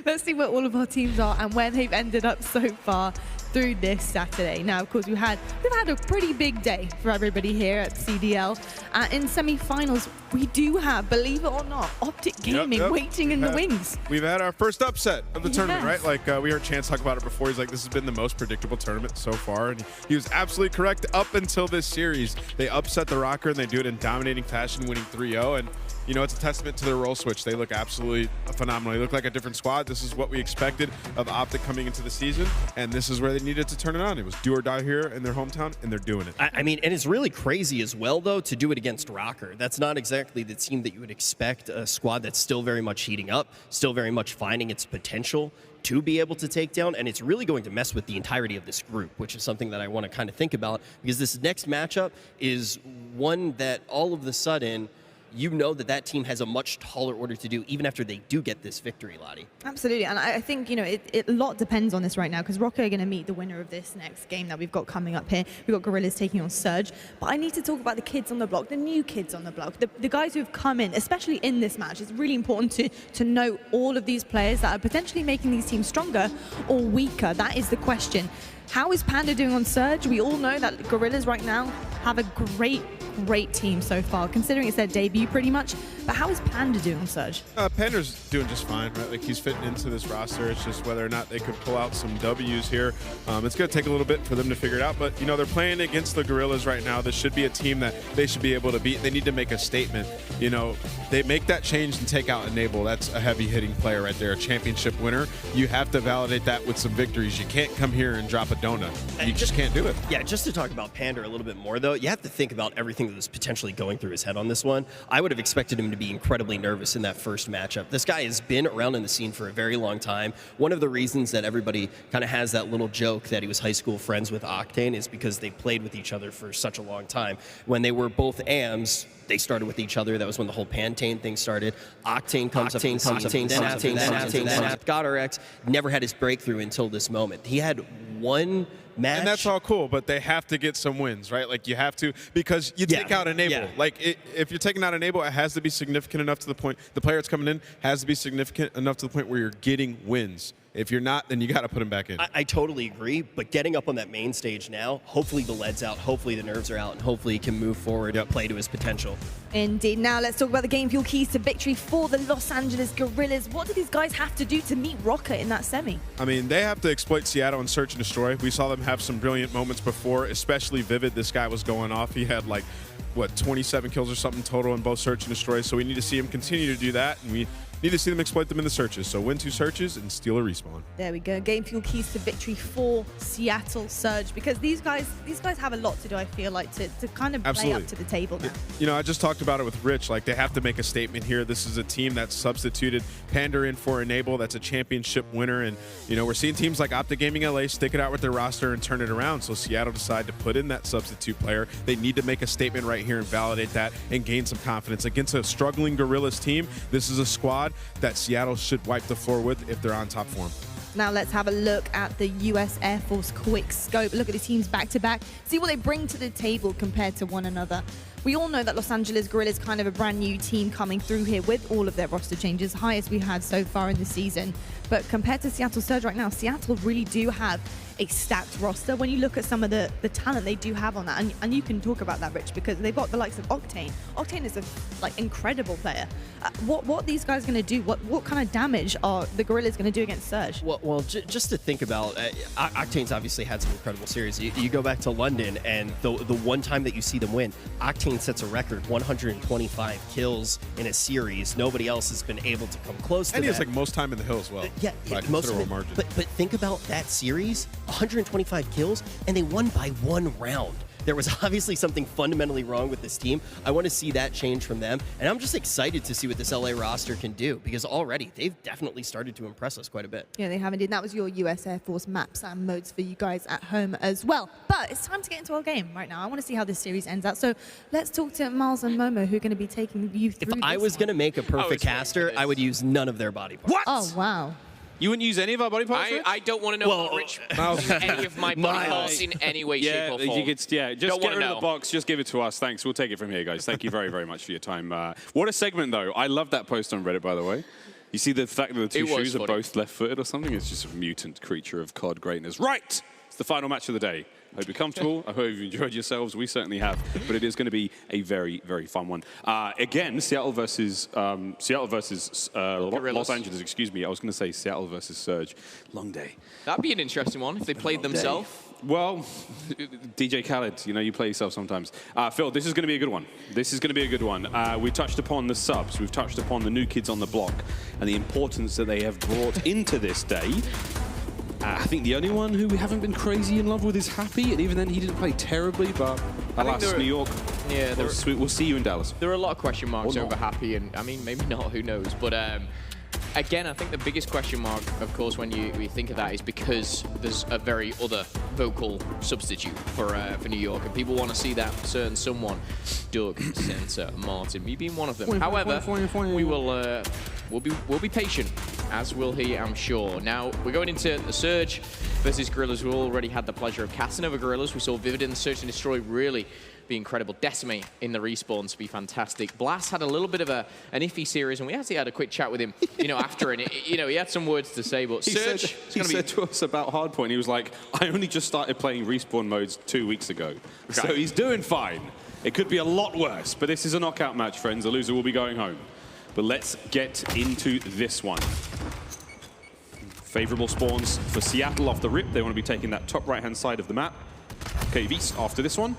Let's see where all of our teams are and where they've ended up so far through this Saturday. Now, of course, we've had a pretty big day for everybody here at CDL. In semi-finals, we do have, believe it or not, Optic Gaming waiting in the wings. We've had our first upset of the tournament, right? Like we heard Chance talk about it before. He's like, this has been the most predictable tournament so far, and he was absolutely correct up until this series. They upset the Røkkr, and they do it in dominating fashion, winning 3-0, and you know, it's a testament to their role switch. They look absolutely phenomenal. They look like a different squad. This is what we expected of Optic coming into the season, and this is where they needed to turn it on. It was do or die here in their hometown, and they're doing it. I mean, and it's really crazy as well, though, to do it against Røkkr. That's not exactly the team that you would expect, a squad that's still very much heating up, still very much finding its potential to be able to take down, and it's really going to mess with the entirety of this group, which is something that I want to kind of think about, because this next matchup is one that all of a sudden, you know that team has a much taller order to do even after they do get this victory, Lottie. Absolutely, and I think, you know, a lot depends on this right now, because Røkkr are going to meet the winner of this next game that we've got coming up here. We've got Guerrillas taking on Surge, but I need to talk about the kids on the block, the new kids on the block, the guys who have come in, especially in this match. It's really important to know all of these players that are potentially making these teams stronger or weaker. That is the question. How is Panda doing on Surge? We all know that Guerrillas right now have a great team so far, considering it's their debut pretty much. But how is Panda doing on Surge? Panda's doing just fine, right? Like, he's fitting into this roster. It's just whether or not they could pull out some W's here. It's going to take a little bit for them to figure it out. But, you know, they're playing against the Guerrillas right now. This should be a team that they should be able to beat. They need to make a statement. You know, they make that change and take out Enable. That's a heavy-hitting player right there, a championship winner. You have to validate that with some victories. You can't come here and drop a donut. You just can't do it. Yeah, just to talk about Panda a little bit more, though, you have to think about everything that was potentially going through his head on this one. I would have expected him to be incredibly nervous in that first matchup. This guy has been around in the scene for a very long time. One of the reasons that everybody kind of has that little joke that he was high school friends with Octane is because they played with each other for such a long time. When they were both AMs, they started with each other. That was when the whole Pantane thing started. Octane comes up, then GodRx never had his breakthrough until this moment. He had one match. And that's all cool, but they have to get some wins, right? Like, you have to, because you take out Enable. Yeah. Like, if you're taking out Enable, it has to be significant enough to the point, the player that's coming in has to be significant enough to the point where you're getting wins. If you're not, then you got to put him back in. I totally agree, but getting up on that main stage now, hopefully the lead's out, hopefully the nerves are out, and hopefully he can move forward and play to his potential. Indeed. Now let's talk about the game fuel keys to victory for the Los Angeles Guerrillas. What do these guys have to do to meet Røkkr in that semi? I mean, they have to exploit Seattle and search and destroy. We saw them have some brilliant moments before, especially Vivid. This guy was going off. He had, like, what, 27 kills or something total in both search and destroy. So we need to see him continue to do that, and we need to see them exploit them in the searches. So win 2 searches and steal a respawn. There we go. Game fuel keys to victory for Seattle Surge, because these guys have a lot to do, I feel like, to kind of play up to the table now. You know, I just talked about it with Rich. Like, they have to make a statement here. This is a team that's substituted Panda in for Enable. That's a championship winner. And, you know, we're seeing teams like Optic Gaming LA stick it out with their roster and turn it around. So Seattle decide to put in that substitute player. They need to make a statement right here and validate that and gain some confidence. Against a struggling Guerrillas team, this is a squad that Seattle should wipe the floor with if they're on top form. Now let's have a look at the US Air Force quick scope. Look at the teams back to back. See what they bring to the table compared to one another. We all know that Los Angeles Guerrillas kind of a brand new team coming through here with all of their roster changes, highest we've had so far in the season. But compared to Seattle Surge right now, Seattle really do have a stacked roster. When you look at some of the talent they do have on that, and you can talk about that, Rich, because they've got the likes of Octane. Octane is a incredible player. What are these guys going to do? What kind of damage are the Guerrillas going to do against Surge? Well, just to think about, Octane's obviously had some incredible series. You go back to London, and the one time that you see them win, Octane sets a record, 125 kills in a series. Nobody else has been able to come close to that. And he has, like, most time in the hill as well. Yeah, most of it. Margin. But think about that series, 125 kills, and they won by 1 round. There was obviously something fundamentally wrong with this team. I want to see that change from them, and I'm just excited to see what this LA roster can do, because already they've definitely started to impress us quite a bit. Yeah, they have indeed. That was your US Air Force maps and modes for you guys at home as well. But it's time to get into our game right now. I want to see how this series ends out. So let's talk to Miles and Momo, who are going to be taking you through If I was going to make a perfect caster, I would use none of their body parts. What? Oh, wow. You wouldn't use any of our body parts? I don't want to know what Rich any of my body parts in any way, shape, or form. Just get rid of the box. Just give it to us. Thanks. We'll take it from here, guys. Thank you very, very much for your time. What a segment, though. I love that post on Reddit, by the way. You see the fact that the two shoes are both left-footed or something? It's just a mutant creature of COD greatness. Right! It's the final match of the day. I hope you're comfortable. I hope you've enjoyed yourselves. We certainly have. But it is going to be a very, very fun one. Again, Seattle versus Los Angeles, excuse me. I was going to say Seattle versus Surge. Long day. That'd be an interesting one if they played themselves. Well, DJ Khaled, you know, you play yourself sometimes. Phil, this is going to be a good one. This is going to be a good one. We touched upon the subs. We've touched upon the new kids on the block and the importance that they have brought into this day. I think the only one who we haven't been crazy in love with is Happy, and even then he didn't play terribly, but alas, New York, yeah, we'll see you in Dallas. There are a lot of question marks over Happy, and I mean, maybe not, who knows, but again, I think the biggest question mark, of course, when you think of that is because there's a very other vocal substitute for New York, and people want to see that certain someone, Doug, Sensor, Martin, me being one of them. However, we will we'll be patient, as will he, I'm sure. Now, we're going into the Surge versus Guerrillas. We already had the pleasure of casting over Guerrillas. We saw Vivid in the Search and Destroy really be incredible. Decimate in the respawns be fantastic. Blast had a little bit of an iffy series, and we actually had a quick chat with him, you know, after, and he had some words to say, but Surge... He said to us about Hardpoint, he was like, I only just started playing respawn modes 2 weeks ago. Okay. So he's doing fine. It could be a lot worse, but this is a knockout match, friends. The loser will be going home. But let's get into this one. Favorable spawns for Seattle off the rip. They want to be taking that top right-hand side of the map. Cave East after this one.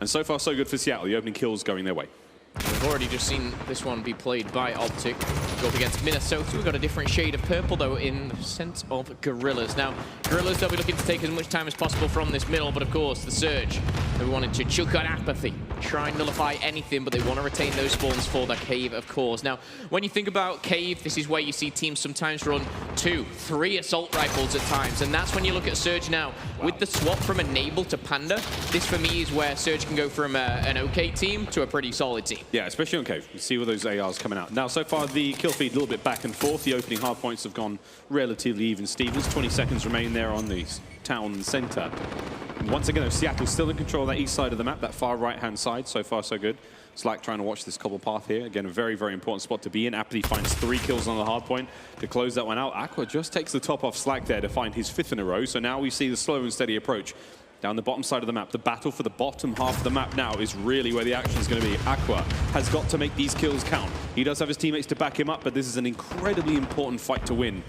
And so far, so good for Seattle. The opening kills going their way. We've already just seen this one be played by Optic. Go up against Minnesota. We've got a different shade of purple, though, in the sense of Guerrillas. Now, Guerrillas, they'll be looking to take as much time as possible from this middle, but of course, the Surge, they wanted to chuck on Apathy, try and nullify anything, but they want to retain those spawns for the Cave, of course. Now, when you think about Cave, this is where you see teams sometimes run 2, 3 assault rifles at times, and that's when you look at Surge now. Wow. With the swap from Enable to Panda, this for me is where Surge can go from an okay team to a pretty solid team. Yeah, especially on Cave. You see all those ARs coming out. Now, so far, the kill feed a little bit back and forth. The opening hard points have gone relatively even Stevens. 20 seconds remain there on the town center. Once again, though, Seattle's still in control of that east side of the map, that far right-hand side. So far, so good. Slack trying to watch this cobble path here. Again, a very, very important spot to be in. Apathy finds 3 kills on the hard point to close that one out. Aqua just takes the top off Slack there to find his 5th in a row. So now we see the slow and steady approach down the bottom side of the map. The battle for the bottom half of the map now is really where the action is going to be. Aqua has got to make these kills count. He does have his teammates to back him up, but this is an incredibly important fight to win.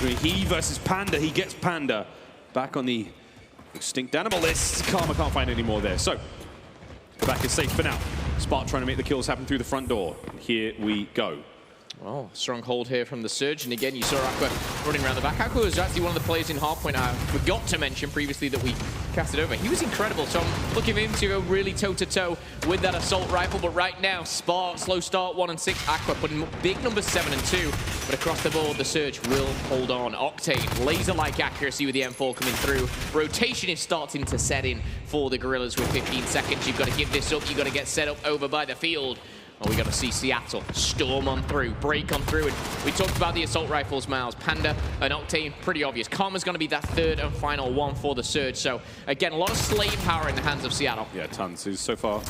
He versus Panda. He gets Panda back on the extinct animal list. Karma can't find any more there. So the back is safe for now. Spark trying to make the kills happen through the front door. Here we go. Well, strong hold here from the Surge, and again, you saw Aqua running around the back. Aqua was actually one of the players in Hardpoint I forgot to mention previously that we casted over. He was incredible, so I'm looking for him to go really toe-to-toe with that assault rifle, but right now, Spark, slow start, 1 and 6. Aqua putting big numbers 7 and 2, but across the board, the Surge will hold on. Octane, laser-like accuracy with the M4 coming through. Rotation is starting to set in for the Guerrillas with 15 seconds. You've got to give this up. You've got to get set up over by the field. Oh, we got to see Seattle storm on through, break on through, and we talked about the assault rifles, Miles. Panda and Octane, pretty obvious. Karma's going to be that 3rd and final one for the Surge. So again, a lot of slave power in the hands of Seattle. Yeah, tons. So far,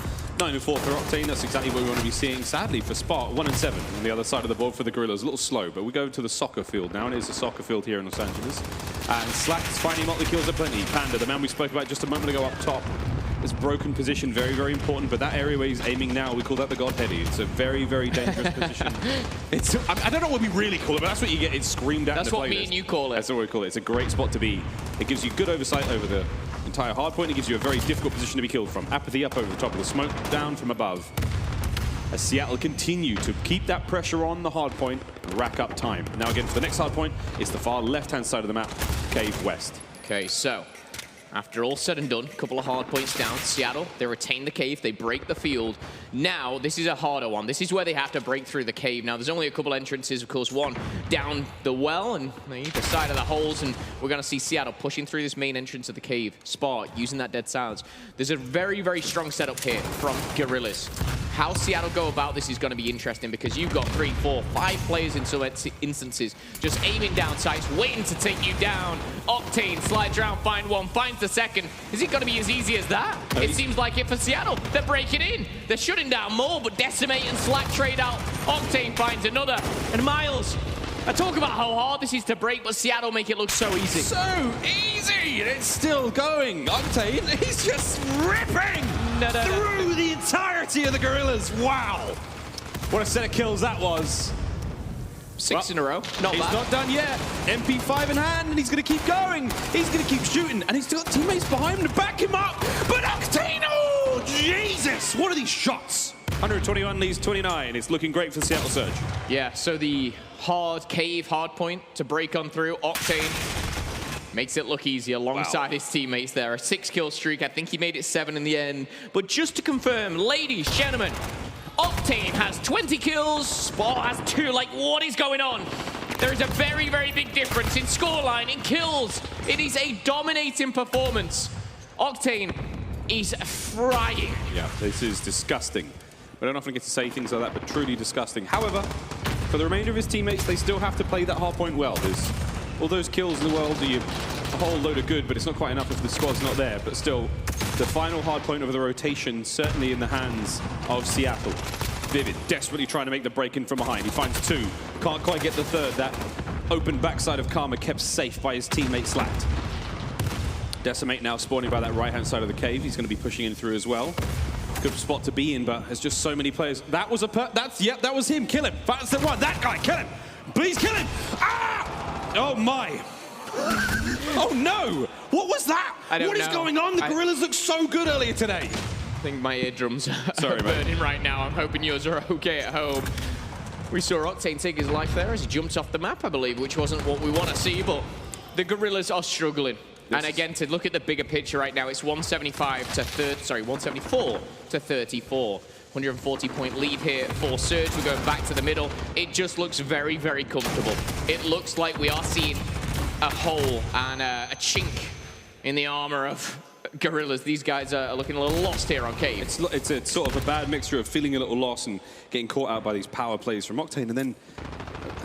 9 and 4 for Octane. That's exactly what we want to be seeing. Sadly for Spark, 1 and 7 on the other side of the board for the Guerrillas. A little slow, but we go to the soccer field now, and it is a soccer field here in Los Angeles. And Slack is finding Motley kills aplenty. Panda, the man we spoke about just a moment ago up top. This broken position, very, very important, but that area where he's aiming now, we call that the God Heady. It's a very, very dangerous position. I don't know what we really call it, but that's what you get. It's screamed at. That's what me and you call it. That's what we call it. It's a great spot to be. It gives you good oversight over the entire hard point. It gives you a very difficult position to be killed from. Apathy up over the top of the smoke, down from above. As Seattle continue to keep that pressure on the hard point, rack up time. Now again, for the next hard point, it's the far left-hand side of the map, Cave West. Okay, so after all said and done, a couple of hard points down. Seattle, they retain the Cave, they break the field. Now, this is a harder one. This is where they have to break through the Cave. Now, there's only a couple entrances, of course, one down the well and either side of the holes, and we're going to see Seattle pushing through this main entrance of the Cave. Spark using that dead silence. There's a very, very strong setup here from Guerrillas. How Seattle go about this is going to be interesting because you've got 3, 4, 5 players in some instances just aiming down sights, waiting to take you down. Octane slides around, finds one, finds the second. Is it going to be as easy as that? It seems like it for Seattle. They're breaking in. They're shutting down more, but Decimate and Slack trade out. Octane finds another. And Miles, I talk about how hard this is to break, but Seattle make it look so easy. So easy! And it's still going. Octane, he's just ripping through the entirety of the Guerrillas. Wow! What a set of kills that was. 6 in a row. Not he's bad. not done yet. MP5 in hand, and he's going to keep going. He's going to keep shooting, and he's still got teammates behind him to back him up. But Octane, oh, Jesus! What are these shots? 121 leads 29. It's looking great for Seattle Surge. Yeah, so the hard Hardpoint to break on through. Octane makes it look easy alongside his teammates there. A 6-kill streak. I think he made it 7 in the end. But just to confirm, ladies, gentlemen, Octane has 20 kills, Sport has 2. Like, what is going on? There is a very, very big difference in scoreline, in kills. It is a dominating performance. Octane is frying. Yeah, this is disgusting. I don't often get to say things like that, but truly disgusting. However, for the remainder of his teammates, they still have to play that hardpoint well. There's all those kills in the world do you a whole load of good, but it's not quite enough if the squad's not there. But still, the final hardpoint of the rotation certainly in the hands of Seattle. Vivid desperately trying to make the break in from behind. He finds 2, can't quite get the 3rd. That open backside of Karma kept safe by his teammate Slacked. Decimate now spawning by that right-hand side of the cave. He's going to be pushing in through as well. Good spot to be in, but there's just so many players. That was that was him. Kill him. That's the one. That guy. Kill him. Please kill him. Ah! Oh my. Oh no. What was that? What is going on? The Guerrillas looked so good earlier today. I think my eardrums are burning right now. I'm hoping yours are okay at home. We saw Octane take his life there as he jumped off the map, I believe, which wasn't what we want to see, but the Guerrillas are struggling. And again, to look at the bigger picture right now, it's 174 to 34. 140-point lead here for Surge. We're going back to the middle. It just looks very, very comfortable. It looks like we are seeing a hole and a chink in the armor of Guerrillas. These guys are looking a little lost here on Cave. It's a sort of a bad mixture of feeling a little lost and getting caught out by these power plays from Octane, and then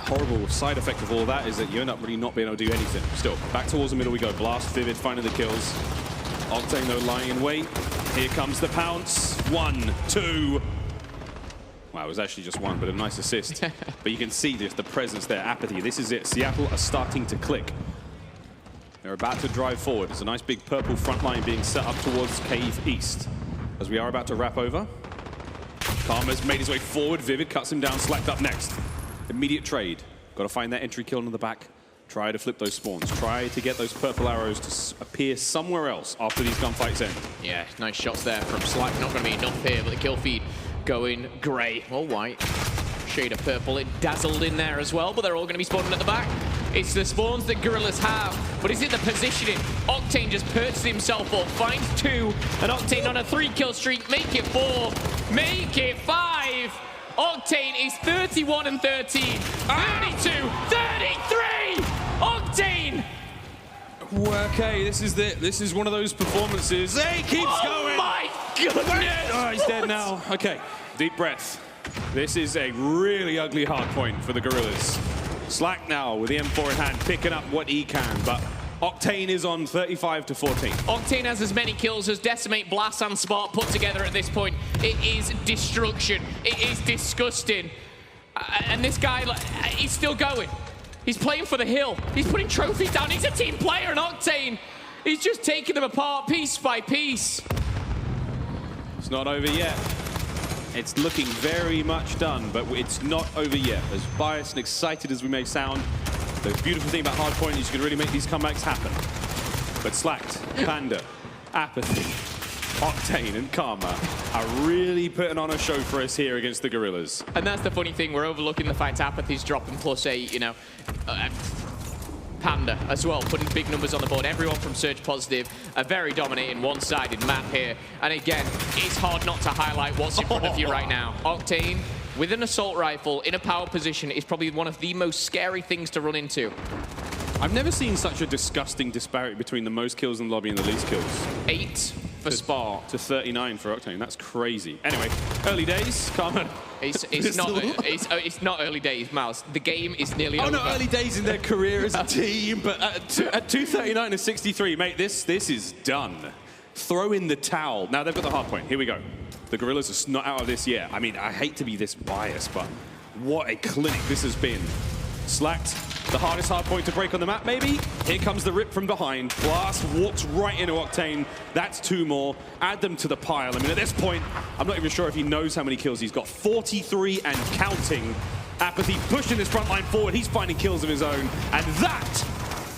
horrible side effect of all that is that you end up really not being able to do anything. Still, back towards the middle we go. Blast, Vivid, finding the kills. Octane, though, lying in wait. Here comes the pounce. 1, 2. Wow, it was actually just 1, but a nice assist. But you can see just the presence there, apathy. This is it. Seattle are starting to click. They're about to drive forward. There's a nice big purple front line being set up towards Cave East. As we are about to wrap over. Karma's made his way forward. Vivid cuts him down, Slacked up next. Immediate trade. Got to find that entry kill on the back. Try to flip those spawns. Try to get those purple arrows to appear somewhere else after these gunfights end. Yeah, nice shots there from Slack. Not going to be enough here, but the kill feed going grey or white. Shade of purple. It dazzled in there as well, but they're all going to be spawning at the back. It's the spawns that Guerrillas have, but is it the positioning? Octane just perches himself up, finds 2, and Octane on a 3-kill streak. Make it 4, make it 5. Octane is 31 and 13, 32, 33. Octane. Okay, this is one of those performances. He keeps going. Oh my goodness! Oh, he's dead now. Okay, deep breath. This is a really ugly hard point for the Guerrillas. Slack now with the M4 in hand, picking up what he can, but Octane is on 35 to 14. Octane has as many kills as Decimate, Blast, and Spark put together at this point. It is destruction. It is disgusting. And this guy, he's still going. He's playing for the hill. He's putting trophies down. He's a team player, and Octane, he's just taking them apart piece by piece. It's not over yet. It's looking very much done, but it's not over yet. As biased and excited as we may sound, the beautiful thing about Hardpoint is you can really make these comebacks happen. But Slacked, Panda, Apathy, Octane, and Karma are really putting on a show for us here against the Guerrillas. And that's the funny thing. We're overlooking the fact Apathy's dropping +8, Panda as well, putting big numbers on the board. Everyone from Surge positive, a very dominating one-sided map here. And again, it's hard not to highlight what's in front of you right now. Octane with an assault rifle in a power position is probably one of the most scary things to run into. I've never seen such a disgusting disparity between the most kills in the lobby and the least kills. 8 for Spa. To 39 for Octane. That's crazy. Anyway, early days. Come on. It's not early days, Mouse. The game is nearly over. Oh, no, early days in their career as a team, but at 239 to 63, mate, this is done. Throw in the towel. Now they've got the hard point. Here we go. The Guerrillas are not out of this yet. I mean, I hate to be this biased, but what a clinic this has been. Slacked, the hardest hard point to break on the map, maybe. Here comes the rip from behind. Blast walks right into Octane. That's 2 more. Add them to the pile. I mean, at this point, I'm not even sure if he knows how many kills he's got. 43 and counting. Apathy pushing his front line forward. He's finding kills of his own. And that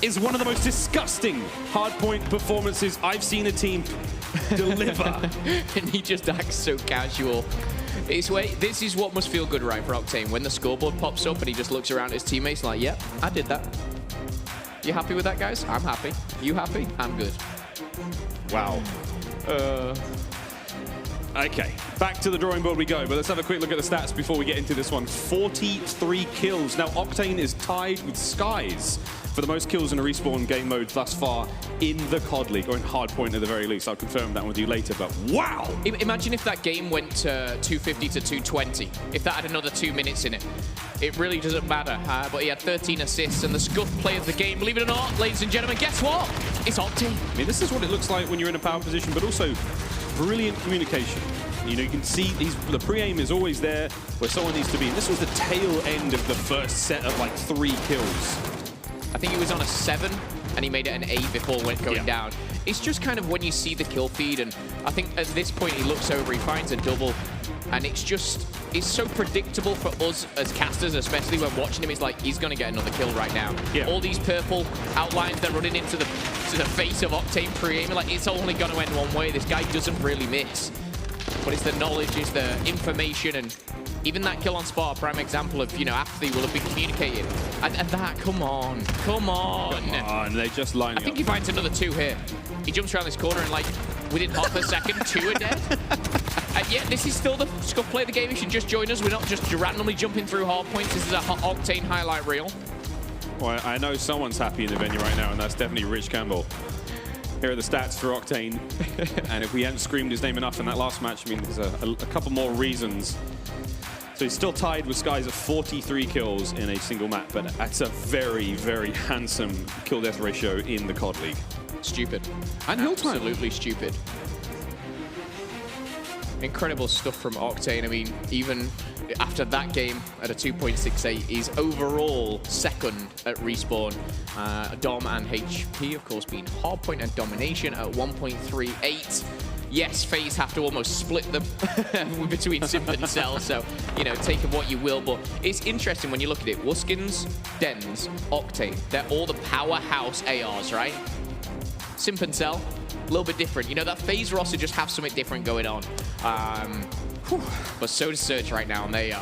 is one of the most disgusting hardpoint performances I've seen a team deliver. And he just acts so casual. This is what must feel good, right, for Octane. When the scoreboard pops up and he just looks around at his teammates like, yep, I did that. You happy with that, guys? I'm happy. You happy? I'm good. Wow. Okay, back to the drawing board we go, but let's have a quick look at the stats before we get into this one. 43 kills. Now, Octane is tied with Skies for the most kills in a respawn game mode thus far in the COD League, or in Hardpoint at the very least. I'll confirm that with you later, but wow! Imagine if that game went to 250 to 220, if that had another 2 minutes in it. It really doesn't matter, but he had 13 assists and the scuffed play of the game. Believe it or not, ladies and gentlemen, guess what? It's Octane. I mean, this is what it looks like when you're in a power position, but also brilliant communication. You know, you can see the pre-aim is always there where someone needs to be. This was the tail end of the first set of like 3 kills. I think he was on a 7 and he made it an 8 before going down. It's just kind of when you see the kill feed, and I think at this point he looks over, he finds a double, and it's so predictable for us as casters, especially when watching him. It's like, he's going to get another kill right now. Yeah. All these purple outlines, they're running into the face of Octane pre-aiming, like it's only going to end one way. This guy doesn't really miss. But it's the knowledge, it's the information, and even that kill on Spa, prime example of, you know, Apathy will have been communicated. And that, come on. Come on, they just line up. I think he finds another 2 here. He jumps around this corner and, like, within half a second, 2 are dead. And yet, this is still the scuff play of the game. You should just join us. We're not just randomly jumping through hard points. This is a Octane highlight reel. Well, I know someone's happy in the venue right now, and that's definitely Rich Campbell. Here are the stats for Octane. And if we hadn't screamed his name enough in that last match, I mean, there's a couple more reasons. So he's still tied with Skies at 43 kills in a single map, but that's a very, very handsome kill-death ratio in the COD League. Stupid. And hill time. Absolutely stupid. Incredible stuff from Octane. I mean, even after that game at a 2.68, he's overall second at respawn. Dom and HP, of course, being Hardpoint and Domination at 1.38. Yes, FaZe have to almost split them between Simp and Cell, so, you know, take of what you will. But it's interesting when you look at it. Wuskins, Dens, Octane, they're all the powerhouse ARs, right? Simp and Cell, a little bit different. You know, that FaZe roster just have something different going on. But so does Search right now, and they're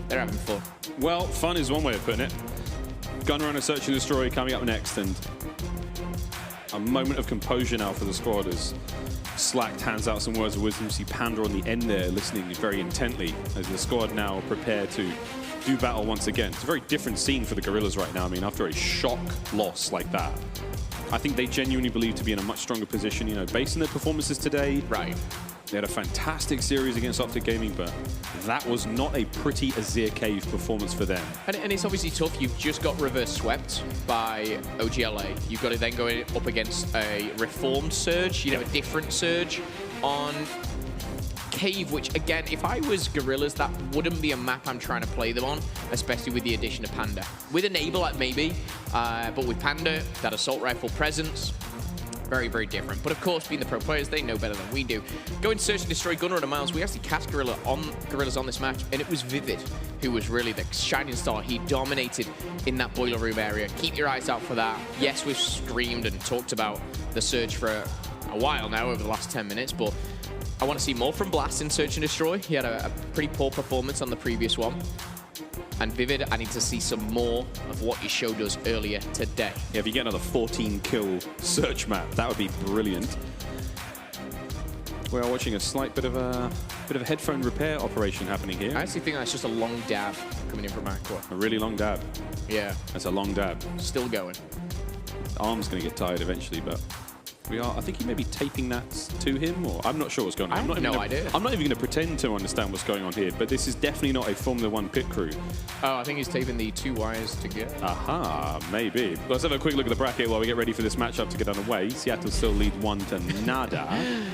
having fun. Well, fun is one way of putting it. Gunrunner, Search and Destroy coming up next, and a moment of composure now for the squad as Slacked hands out some words of wisdom. See Panda on the end there listening very intently as the squad now prepare to do battle once again. It's a very different scene for the Guerrillas right now. I mean, after a shock loss like that, I think they genuinely believe to be in a much stronger position, you know, based on their performances today. Right. They had a fantastic series against Optic Gaming, but that was not a pretty Azir Cave performance for them. And it's obviously tough. You've just got reverse swept by OGLA. You've got to then go up against a reformed Surge, you know, a different Surge on Cave, which, again, if I was Guerrillas, that wouldn't be a map I'm trying to play them on, especially with the addition of Panda. With Enable, maybe, but with Panda, that assault rifle presence, very, very different. But of course, being the pro players, they know better than we do. Go and Search and Destroy Gunrunner Miles. We actually cast Guerrillas on this match, and it was Vivid who was really the shining star. He dominated in that boiler room area. Keep your eyes out for that. Yes, we've screamed and talked about the Surge for a while now, over the last 10 minutes, but I want to see more from Blast in Search and Destroy. He had a pretty poor performance on the previous one. And Vivid, I need to see some more of what he showed us earlier today. Yeah, if you get another 14-kill Search map, that would be brilliant. We're watching a slight bit of a headphone repair operation happening here. I actually think that's just a long dab coming in from Aqua. A really long dab. Yeah. That's a long dab. Still going. The arm's going to get tired eventually, but We are. I think he may be taping that to him, or I'm not sure what's going on. I have no idea. I'm not even going to pretend to understand what's going on here, but this is definitely not a Formula 1 pit crew. Oh, I think he's taping the 2 wires together. Aha, maybe. Let's have a quick look at the bracket while we get ready for this matchup to get underway. Seattle still lead 1-0.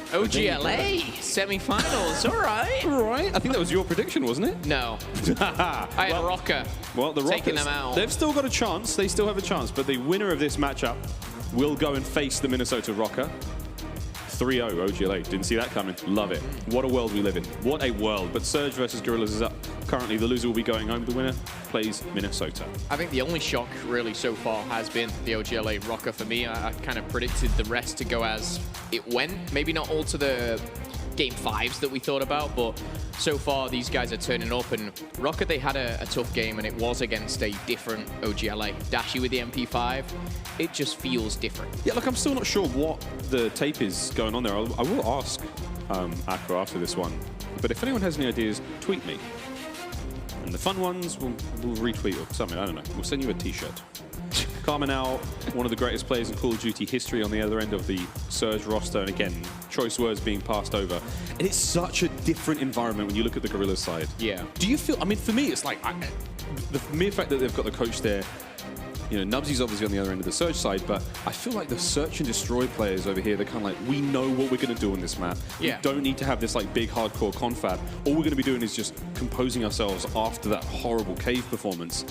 OGLA semi-finals, all right. Right. I think that was your prediction, wasn't it? No. I had Røkkr taking them out. They've still got a chance. They still have a chance, but the winner of this matchup will go and face the Minnesota Røkkr. 3-0 OGLA. Didn't see that coming. Love it. What a world we live in. What a world. But Surge versus Guerrillas is up. Currently, the loser will be going home. The winner plays Minnesota. I think the only shock really so far has been the OGLA Røkkr for me. I kind of predicted the rest to go as it went. Maybe not all to the Game 5s that we thought about, but so far these guys are turning up. And Røkkr, they had a tough game, and it was against a different OGLA. Dashy with the MP5, it just feels different. Yeah, look, I'm still not sure what the tape is going on there. I will ask Aqua after this one. But if anyone has any ideas, tweet me. And the fun ones, we'll retweet or something. I don't know. We'll send you a T-shirt. Karma now, one of the greatest players in Call of Duty history on the other end of the Surge roster. And again, choice words being passed over. And it's such a different environment when you look at the Guerrillas side. Yeah. Do you feel, I mean, for me, it's like, the mere fact that they've got the coach there, you know, Nubsy's obviously on the other end of the Surge side, but I feel like the Search and Destroy players over here, they're kind of like, we know what we're going to do on this map. Yeah. We don't need to have this like big hardcore confab. All we're going to be doing is just composing ourselves after that horrible cave performance.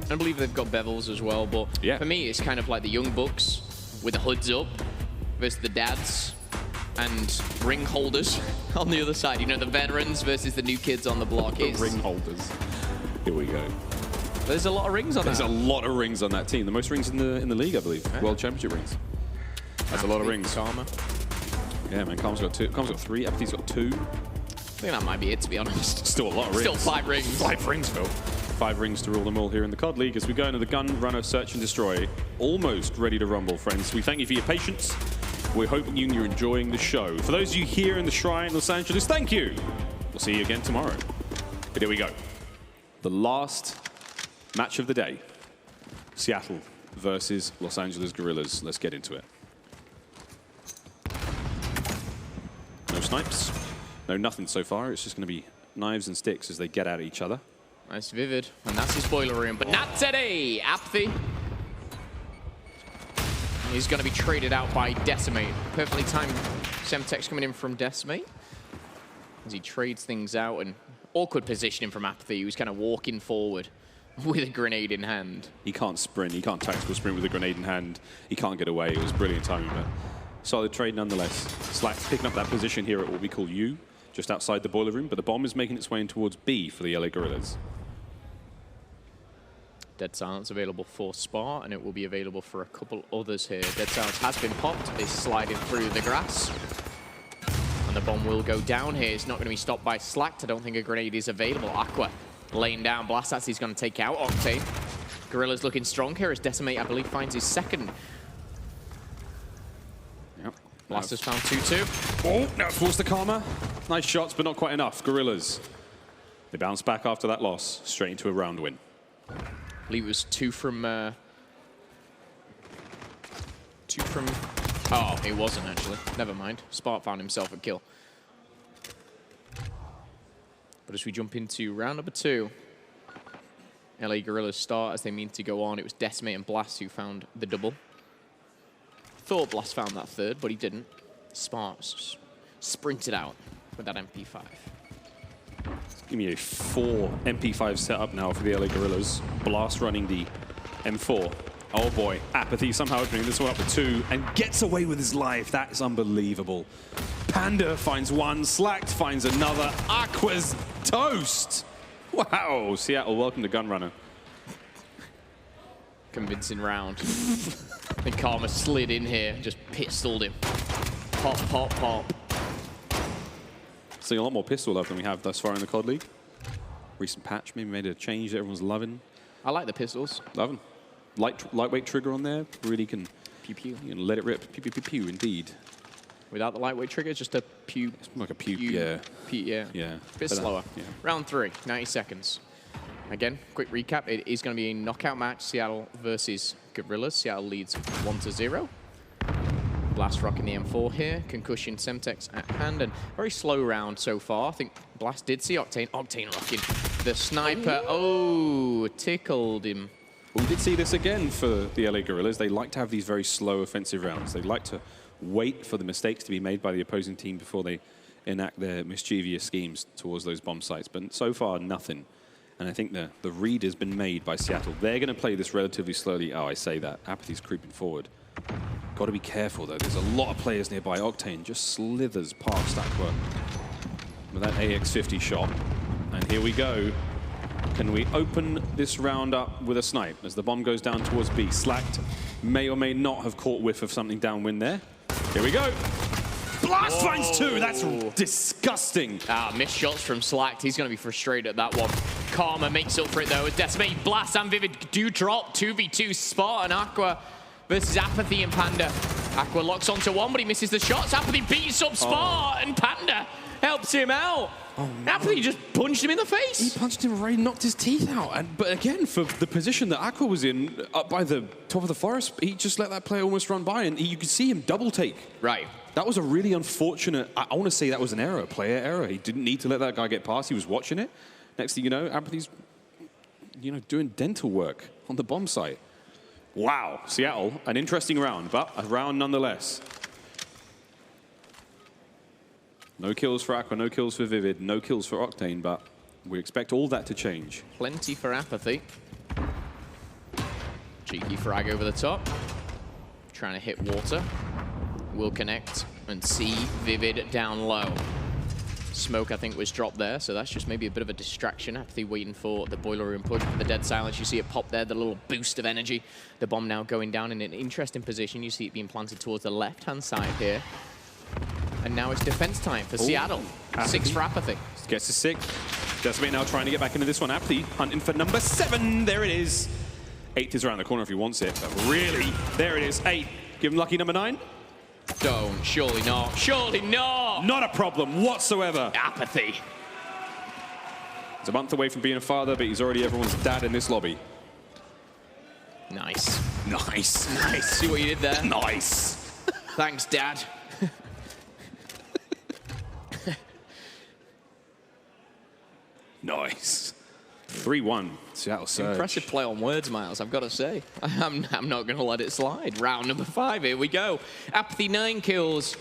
I believe they've got bevels as well, but yeah, for me, it's kind of like the young bucks with the hoods up versus the dads and ring holders on the other side. You know, the veterans versus the new kids on the block. The ring holders. Here we go. There's a lot of rings on that. There's a lot of rings on that team. The most rings in the league, I believe. Yeah. World Championship rings. That's a lot of rings. Karma. Yeah, man. Karma's got 2. Karma's got 3. Apathy's got 2. I think that might be it, to be honest. Still a lot of rings. Still 5 rings. 5 rings, Phil. 5 rings to rule them all here in the COD League as we go into the Gun Runner Search and Destroy. Almost ready to rumble, friends. We thank you for your patience. We're hoping you're enjoying the show. For those of you here in the Shrine, Los Angeles, thank you. We'll see you again tomorrow. But here we go. The last match of the day. Seattle versus Los Angeles Guerrillas. Let's get into it. No snipes. No nothing so far. It's just going to be knives and sticks as they get at each other. Nice Vivid. And that's his boiler room. But not today. Apathy. He's going to be traded out by Decimate. Perfectly timed Semtex coming in from Decimate. As he trades things out, and awkward positioning from Apathy. He was kind of walking forward with a grenade in hand. He can't sprint. He can't tactical sprint with a grenade in hand. He can't get away. It was brilliant timing, but solid trade nonetheless. Slack picking up that position here at what we call U, just outside the boiler room, but the bomb is making its way in towards B for the LA Guerrillas. Dead Silence available for Spar, and it will be available for a couple others here. Dead Silence has been popped. It's sliding through the grass. And the bomb will go down here. It's not going to be stopped by Slacked. I don't think a grenade is available. Aqua laying down. Blastats is going to take out Octane. Guerrillas looking strong here as Decimate, I believe, finds his second. Yep. Blasters found 2-2. Oh, now forced the Karma. Nice shots, but not quite enough. Guerrillas. They bounce back after that loss, straight into a round win. I believe it was 2 from... Oh, it wasn't actually. Never mind. Spark found himself a kill. But as we jump into round number 2, LA Guerrillas start as they mean to go on. It was Decimate and Blast who found the double. Thought Blast found that third, but he didn't. Sparks sprinted out with that MP5. Give me a 4 MP5 setup now for the LA Guerrillas. Blast running the M4. Oh boy, Apathy somehow opening this one up with 2 and gets away with his life. That is unbelievable. Panda finds 1, Slacked finds another. Aqua's toast. Wow, Seattle, welcome to Gunrunner. Convincing round. And Karma slid in here, just pistoled him. Pop, pop, pop. Seeing a lot more pistol love than we have thus far in the COD League. Recent patch maybe made a change that everyone's loving. I like the pistols. Love them. Lightweight trigger on there, really can pew pew. You know, let it rip. Pew pew pew pew, indeed. Without the lightweight trigger, just a pew. It's like a pew, yeah. Yeah. Yeah. A bit slower. Yeah. Round 3, 90 seconds. Again, quick recap. It is going to be a knockout match. Seattle versus Guerrillas. Seattle leads 1-0. Blast rocking the M4 here. Concussion, Semtex at hand, and very slow round so far. I think Blast did see Octane. Octane rocking the sniper. Oh, tickled him. We did see this again for the LA Guerrillas. They like to have these very slow offensive rounds. They like to wait for the mistakes to be made by the opposing team before they enact their mischievous schemes towards those bomb sites. But so far, nothing. And I think the read has been made by Seattle. They're going to play this relatively slowly. Oh, I say that. Apathy's creeping forward. Got to be careful, though. There's a lot of players nearby. Octane just slithers past Aqua with that AX-50 shot. And here we go. Can we open this round up with a snipe as the bomb goes down towards B? Slacked may or may not have caught whiff of something downwind there. Here we go. Blast finds two. That's disgusting. Missed shots from Slacked. He's going to be frustrated at that one. Karma makes up for it, though. Decimate, Blast, and Vivid do drop. 2v2 Spot and Aqua versus Apathy and Panda. Aqua locks onto one, but he misses the shots. Apathy beats up Spot, and Panda helps him out. Oh, no. Apathy just punched him in the face. He punched him right, knocked his teeth out. But again, for the position that Aqua was in, up by the top of the forest, he just let that player almost run by, and you could see him double take. Right. That was a really unfortunate, I want to say that was an error, a player error. He didn't need to let that guy get past. He was watching it. Next thing you know, Apathy's, doing dental work on the bomb site. Wow, Seattle, an interesting round, but a round nonetheless. No kills for Aqua, no kills for Vivid, no kills for Octane, but we expect all that to change. Plenty for Apathy. Cheeky frag over the top. Trying to hit water. Will connect and see Vivid down low. Smoke, I think, was dropped there, so that's just maybe a bit of a distraction. Apathy waiting for the boiler room push for the dead silence. You see it pop there, the little boost of energy. The bomb now going down in an interesting position. You see it being planted towards the left-hand side here. And now it's defense time for Seattle. Apathy. 6 for Apathy. Gets to 6. Decimate now trying to get back into this one. Apathy hunting for number 7. There it is. 8 is around the corner if he wants it. But really, there it is. 8. Give him lucky number 9. Don't. Surely not. Surely not. Not a problem whatsoever. Apathy. He's a month away from being a father, but he's already everyone's dad in this lobby. Nice. Nice. Nice. See what you did there? Nice. Thanks, Dad. Nice. 3-1, Seattle Surge. Impressive play on words, Miles, I've got to say. I'm not going to let it slide. Round number 5, here we go. Apathy 9 kills.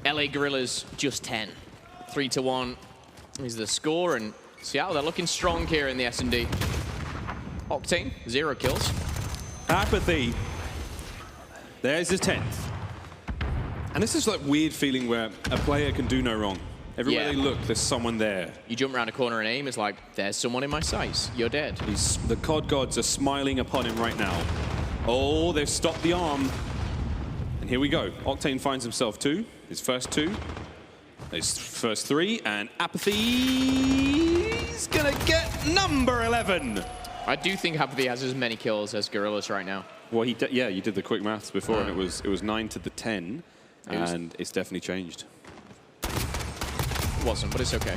LA Guerrillas just 10. 3-1 is the score, and Seattle, they're looking strong here in the S&D. Octane, 0 kills. Apathy. There's his 10th. And this is like weird feeling where a player can do no wrong. Everywhere they look, there's someone there. You jump around a corner and aim, it's like, there's someone in my sights. You're dead. The COD gods are smiling upon him right now. Oh, they've stopped the arm. And here we go. Octane finds himself 2. His first 2. His first 3. And Apathy's gonna get number 11. I do think Apathy has as many kills as Guerrillas right now. Well, you did the quick maths before, and it was 9 to the 10. And it's definitely changed. It wasn't, but it's okay.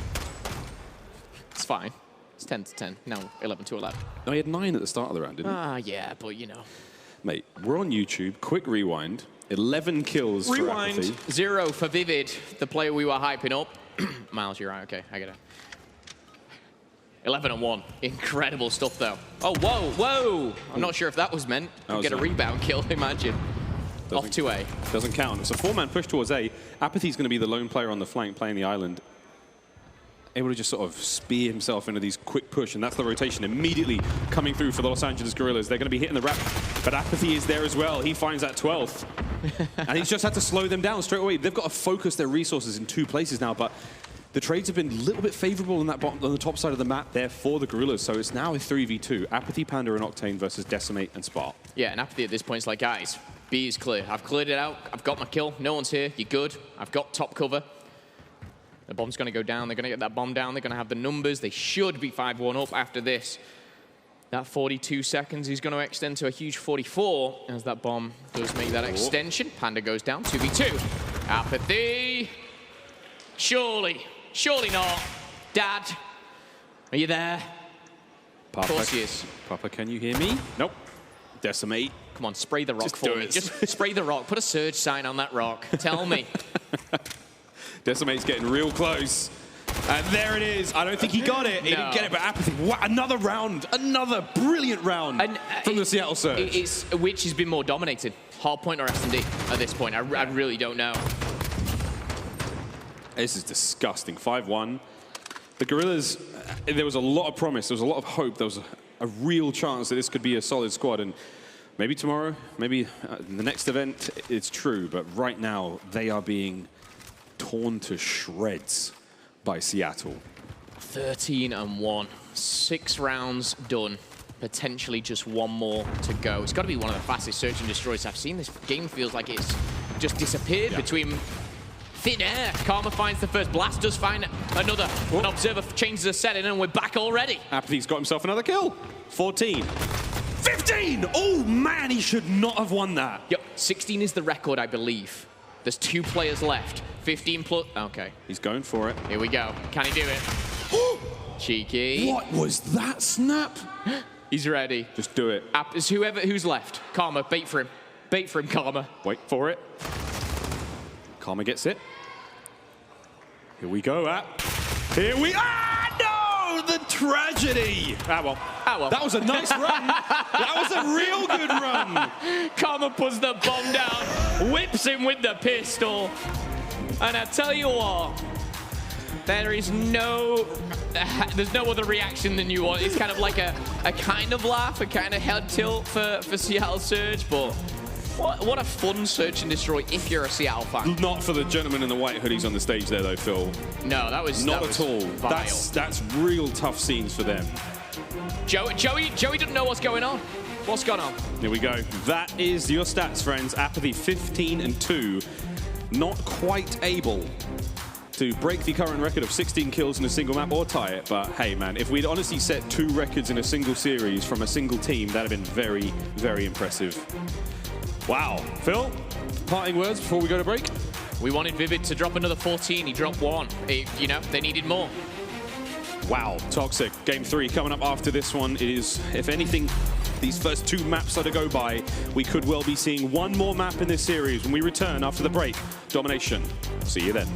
It's fine. It's 10 to 10. Now 11 to 11. No, he had 9 at the start of the round, didn't he? Yeah, but you know. Mate, we're on YouTube. Quick rewind. 11 kills for Apathy. 0 for Vivid, the player we were hyping up. Miles, you're right. Okay, I get it. 11-1. Incredible stuff, though. Oh, whoa, whoa. I'm not sure if that was meant. Get a rebound kill, imagine. Off to A. Doesn't count. It's a 4-man push towards A. Apathy's going to be the lone player on the flank playing the island. Able to just sort of spear himself into these quick push, and that's the rotation immediately coming through for the Los Angeles Guerrillas. They're going to be hitting the wrap, but Apathy is there as well. He finds that 12th. And he's just had to slow them down straight away. They've got to focus their resources in 2 places now, but the trades have been a little bit favorable on the top side of the map there for the Guerrillas, so it's now a 3v2. Apathy, Panda, and Octane versus Decimate and Spark. Yeah, and Apathy at this point is like, guys, B is clear. I've cleared it out. I've got my kill. No one's here. You're good. I've got top cover. The bomb's going to go down. They're going to get that bomb down. They're going to have the numbers. They should be 5-1 up after this. That 42 seconds is going to extend to a huge 44 as that bomb does make that extension. Panda goes down. 2v2. Apathy. Surely. Surely not. Dad. Are you there? Papa, of course he is. Papa, can you hear me? Nope. Decimate. Come on, spray the rock Just for do me. it. Just spray the rock. Put a surge sign on that rock. Tell me. Decimate's getting real close. And there it is. I don't think he got it. He didn't get it, but Apathy. Wow, another round. Another brilliant round from the Seattle Surge. Which has been more dominated? Hardpoint or S&D at this point? I really don't know. This is disgusting. 5-1. The Guerrillas, there was a lot of promise. There was a lot of hope. There was a real chance that this could be a solid squad. And maybe tomorrow, maybe the next event, it's true. But right now, they are being torn to shreds by Seattle. 13-1. 6 rounds done. Potentially just one more to go. It's got to be one of the fastest search and destroys I've seen. This game feels like it's just disappeared between thin air. Karma finds the first blast, does find another. An observer changes the setting, and we're back already. Apathy's got himself another kill. 14. 15! Oh, man, he should not have won that. Yep, 16 is the record, I believe. There's 2 players left. 15 plus. Okay. He's going for it. Here we go. Can he do it? Cheeky. What was that snap? He's ready. Just do it. Is who's left. Karma, bait for him. Bait for him, Karma. Wait for it. Karma gets it. Here we go, Here we no! The tragedy! Well. That was a nice run. That was a real good run. Karma puts the bomb down, whips him with the pistol. And I tell you what, there's no other reaction than you want. It's kind of like a kind of laugh, a kind of head tilt for Seattle Surge, but what a fun search and destroy if you're a Seattle fan. Not for the gentleman in the white hoodies on the stage there, though, Phil. No, that was not at all. Vile. That's real tough scenes for them. Joey doesn't know what's going on. What's going on? Here we go. That is your stats, friends. Apathy 15-2. Not quite able to break the current record of 16 kills in a single map or tie it. But hey, man, if we'd honestly set 2 records in a single series from a single team, that'd have been very, very impressive. Wow. Phil, parting words before we go to break? We wanted Vivid to drop another 14. He dropped 1. You know, they needed more. Wow. Toxic. Game 3 coming up after this one. It is, if anything, these first 2 maps are to go by. We could well be seeing one more map in this series when we return after the break. Domination. See you then.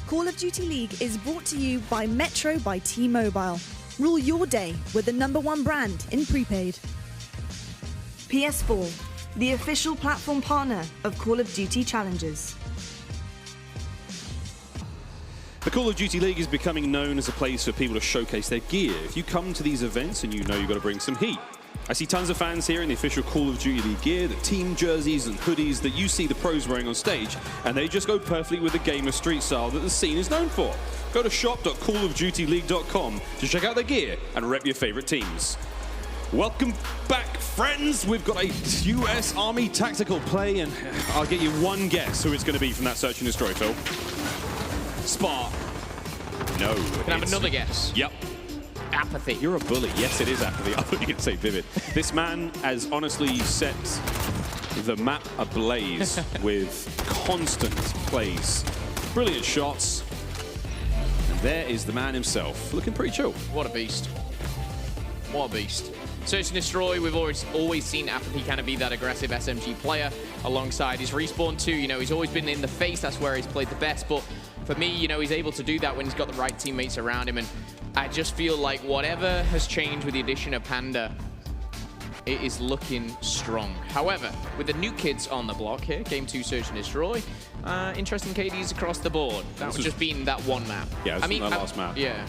Call of Duty League is brought to you by Metro by T-Mobile. Rule your day with the #1 brand in prepaid. PS4, the official platform partner of Call of Duty Challenges. The Call of Duty League is becoming known as a place for people to showcase their gear. If you come to these events and you know you've got to bring some heat. I see tons of fans here in the official Call of Duty League gear, the team jerseys and hoodies that you see the pros wearing on stage, and they just go perfectly with the gamer street style that the scene is known for. Go to shop.callofdutyleague.com to check out their gear and rep your favorite teams. Welcome back, friends. We've got a US Army tactical play, and I'll get you one guess who it's going to be from that Search and Destroy, Phil. Spark. No. Can I have another guess? Yep. Apathy. You're a bully. Yes, it is Apathy. I thought you could say Vivid. This man has honestly set the map ablaze with constant plays. Brilliant shots. And there is the man himself, looking pretty chill. What a beast. What a beast. Search and Destroy, we've always seen Apathy kind of be that aggressive SMG player alongside his Respawn too. You know, he's always been in the face. That's where he's played the best. But for me, you know, he's able to do that when he's got the right teammates around him. And I just feel like whatever has changed with the addition of Panda, it is looking strong. However, with the new kids on the block here, Game 2 Search and Destroy, interesting KDs across the board. That was just being that one map. Yeah, I mean, that last map. Yeah.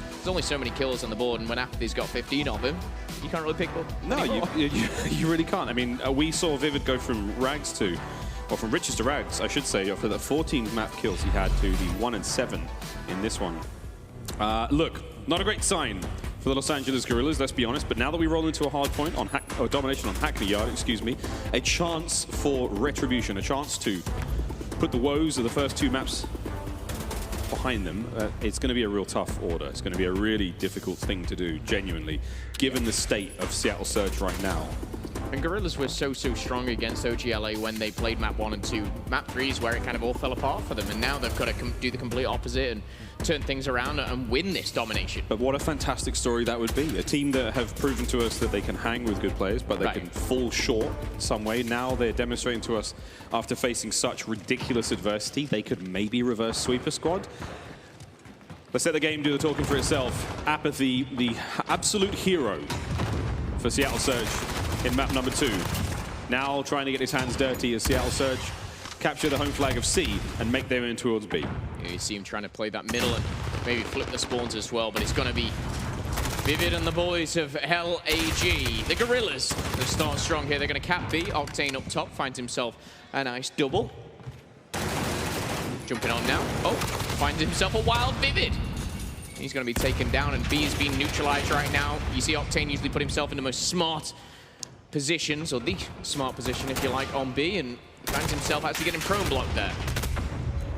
There's only so many kills on the board, and when Apathy's got 15 of them, you can't really pick up. No, you really can't. I mean, we saw Vivid go from rags to, or from riches to rags, I should say, after the 14 map kills he had to the 1 and 7 in this one. Look, not a great sign for the Los Angeles Guerrillas, let's be honest, but now that we roll into a hard point on Domination on Hackney Yard, excuse me, a chance for retribution, a chance to put the woes of the first 2 maps behind them. It's going to be a real tough order. It's going to be a really difficult thing to do, genuinely, given the state of Seattle Surge right now. And Guerrillas were so strong against OGLA when they played map 1 and 2. Map 3 is where it kind of all fell apart for them, and now they've got to do the complete opposite and turn things around and win this domination. But what a fantastic story that would be. A team that have proven to us that they can hang with good players, but they can fall short some way. Now they're demonstrating to us, after facing such ridiculous adversity, they could maybe reverse sweep a squad. Let's let the game do the talking for itself. Apathy, the absolute hero for Seattle Surge in map number 2. Now trying to get his hands dirty as Seattle Surge capture the home flag of C and make their way in towards B. Yeah, you see him trying to play that middle and maybe flip the spawns as well, but it's going to be Vivid and the boys of LAG. The Guerrillas, they start strong here. They're going to cap B. Octane up top finds himself a nice double. Jumping on now. Oh, finds himself a wild Vivid. He's going to be taken down, and B is being neutralized right now. You see Octane usually put himself in the most smart positions, or the smart position, if you like, on B, and finds himself actually getting prone blocked there.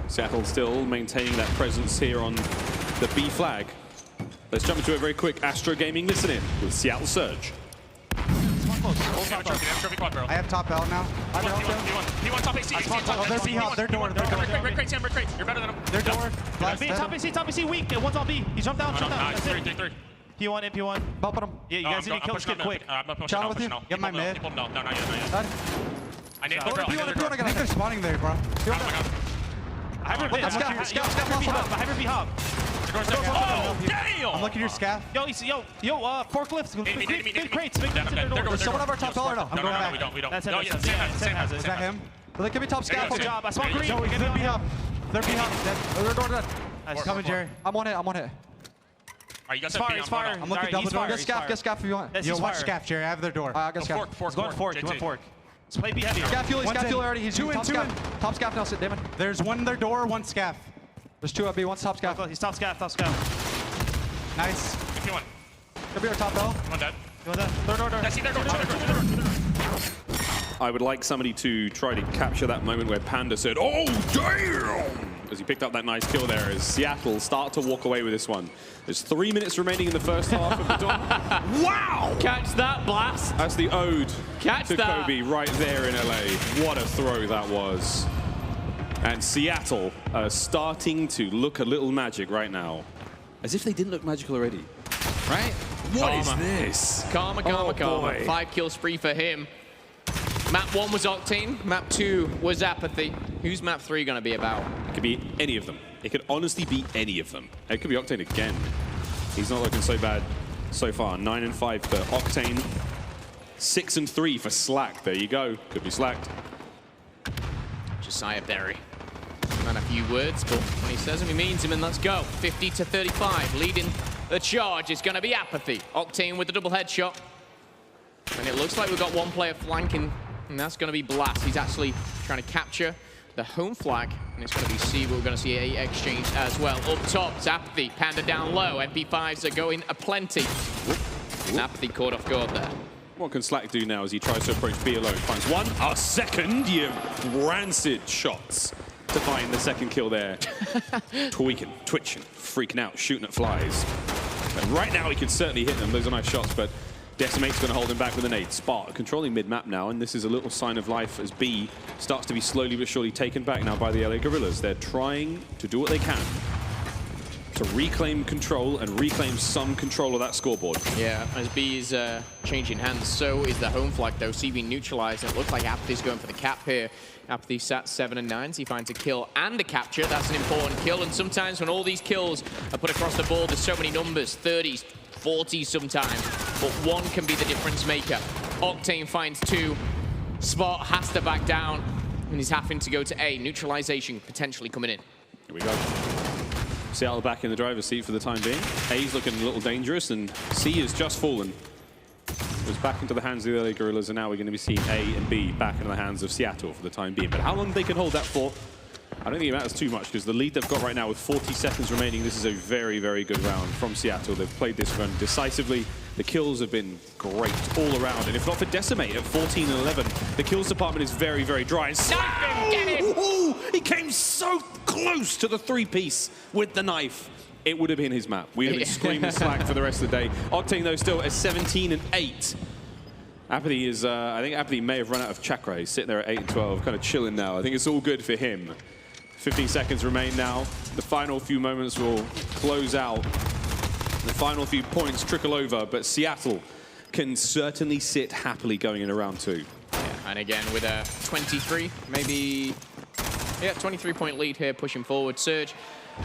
Seattle still maintaining that presence here on the B flag. Let's jump into a very quick Astro Gaming listen-in with Seattle Surge. I have top L now. P1 top AC. They're B help. They're door. Crate. You're better than him. They're door. Top AC weak. One's on B. He jumped down. That's it. 3. P1 in P1. Bump him. Yeah, you guys need to kill this kid quick. Channel with you. Get my mid. No, not yet. I need I think they're spawning there, bro. Hybrid B hub. Oh, damn! I'm looking at your scaff. Yo, forklifts. Big crates. Does someone have our top dollar? No, I'm going back. We don't. That's it. Sam has it. Is that him? They could be top scaff. Good job. I spawned green. No, we can be up. They're B hub. They're door dead. Coming, Jerry. I'm on it. Alright, you guys have B. I'm looking double door. Get scaff if you want. Yo, watch scaff, Jerry. I have their door. I got scaff. Fork. You want fork. Let's play B heavy. Scaff fuel already. He's top scaff. Top scaff now, sit, Damon. There's one their door, one scaff. There's 2 at B, one's top scaff. He's top scaff. Nice. P1. Could be our top L. One dead. You want that? Third door. That's their door. I would like somebody to try to capture that moment where Panda said, "Oh, damn!" as he picked up that nice kill there as Seattle start to walk away with this one. There's 3 minutes remaining in the first half of the dom. Wow! Catch that blast. That's the ode Catch to that. Kobe right there in LA. What a throw that was. And Seattle are starting to look a little magic right now. As if they didn't look magical already. Right? What is this? Karma. Boy. 5 kill spree for him. Map 1 was Octane, map 2 was Apathy. Who's map 3 going to be about? It could be any of them. It could honestly be any of them. It could be Octane again. He's not looking so bad so far. 9-5 for Octane. 6-3 for Slack. There you go. Could be Slacked. Josiah Berry. Man, a few words, but when he says them, he means them, and let's go. 50-35, leading the charge is going to be Apathy. Octane with the double headshot. And it looks like we've got one player flanking, and that's going to be Blast. He's actually trying to capture the home flag, and it's going to be C, but we're going to see a exchange as well. Up top, it's Apathy. Panda down low. MP5s are going aplenty. And Apathy caught off guard there. What can Slack do now as he tries to approach B alone? Finds one, a second, you rancid shots to find the second kill there. Tweaking, twitching, freaking out, shooting at flies. And right now he can certainly hit them. Those are nice shots, but Decimate's going to hold him back with an 8. Spark controlling mid-map now, and this is a little sign of life as B starts to be slowly but surely taken back now by the LA Guerrillas. They're trying to do what they can to reclaim control and reclaim some control of that scoreboard. Yeah, as B is changing hands, so is the home flag though. C being neutralized, and it looks like Apathy's going for the cap here. Apathy sat 7-9, so he finds a kill and a capture. That's an important kill, and sometimes when all these kills are put across the board, there's so many numbers, 30s, 40s sometimes, but one can be the difference maker. Octane finds 2. Spot has to back down, and he's having to go to A. Neutralization potentially coming in. Here we go. Seattle back in the driver's seat for the time being. A's looking a little dangerous, and C has just fallen. It was back into the hands of the LA Guerrillas, and now we're going to be seeing A and B back into the hands of Seattle for the time being. But how long they can hold that for, I don't think it matters too much, because the lead they've got right now with 40 seconds remaining, this is a very, very good round from Seattle. They've played this run decisively. The kills have been great all around. And if not for Decimate at 14-11, the kills department is very, very dry. Knife him! Get him! Ooh, he came so close to the 3-piece with the knife. It would have been his map. We would have been screaming Slack for the rest of the day. Octane, though, still at 17-8. Apathy is, I think Apathy may have run out of chakra. He's sitting there at 8-12, kind of chilling now. I think it's all good for him. 15 seconds remain now. The final few moments will close out. The final few points trickle over, but Seattle can certainly sit happily going into round 2. Yeah, and again with a 23, maybe, yeah, 23-point lead here, pushing forward. Surge,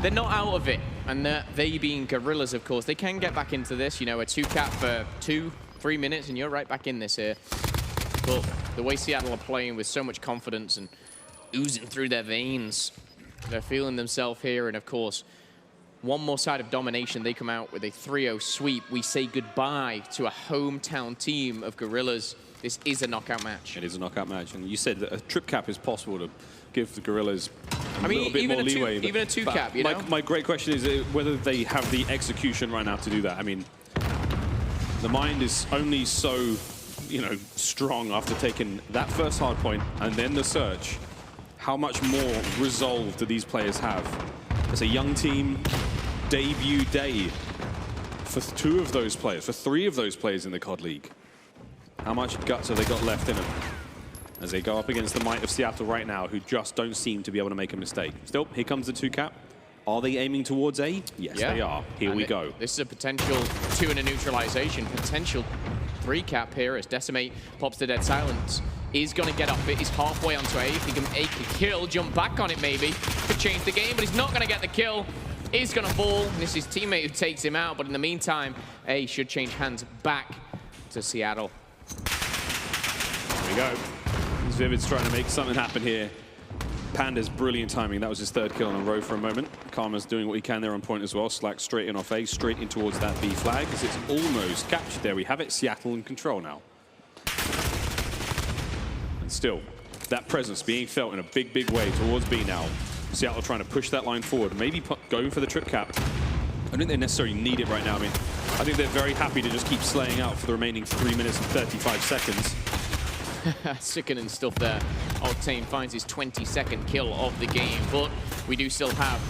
they're not out of it, and they being Guerrillas, of course, they can get back into this. You know, a 2-cap for 2-3 minutes, and you're right back in this here. But the way Seattle are playing with so much confidence and oozing through their veins, they're feeling themselves here, and of course, one more side of domination, they come out with a 3-0 sweep. We say goodbye to a hometown team of Guerrillas. This is a knockout match. It is a knockout match, and you said that a trip cap is possible to give the Guerrillas a little bit more leeway. Even a 2-cap, you know? My great question is whether they have the execution right now to do that. I mean, the mind is only so, you know, strong after taking that first hard point and then the search. How much more resolve do these players have? As a young team, debut day for 2 of those players, for 3 of those players in the COD League. How much guts have they got left in them as they go up against the might of Seattle right now, who just don't seem to be able to make a mistake? Still, here comes the 2-cap. Are they aiming towards A? Yes, yeah, they are. Here we go. This is a potential 2 and a neutralization, potential 3-cap here as Decimate pops to dead silence. He's going to get off it. He's halfway onto A. If he can make a kill, jump back on it maybe, could change the game, but he's not going to get the kill. He's going to fall. This is his teammate who takes him out, but in the meantime, A should change hands back to Seattle. There we go. Vivid's trying to make something happen here. Panda's brilliant timing. That was his 3rd kill on a row for a moment. Karma's doing what he can there on point as well. Slack straight in off A, straight in towards that B flag as it's almost captured. There we have it. Seattle in control now. And still, that presence being felt in a big, big way towards B now. Seattle trying to push that line forward. Maybe going for the trip cap. I don't think they necessarily need it right now. I mean, I think they're very happy to just keep slaying out for the remaining 3 minutes and 35 seconds. Sickening stuff there. Octane finds his 22nd kill of the game, but we do still have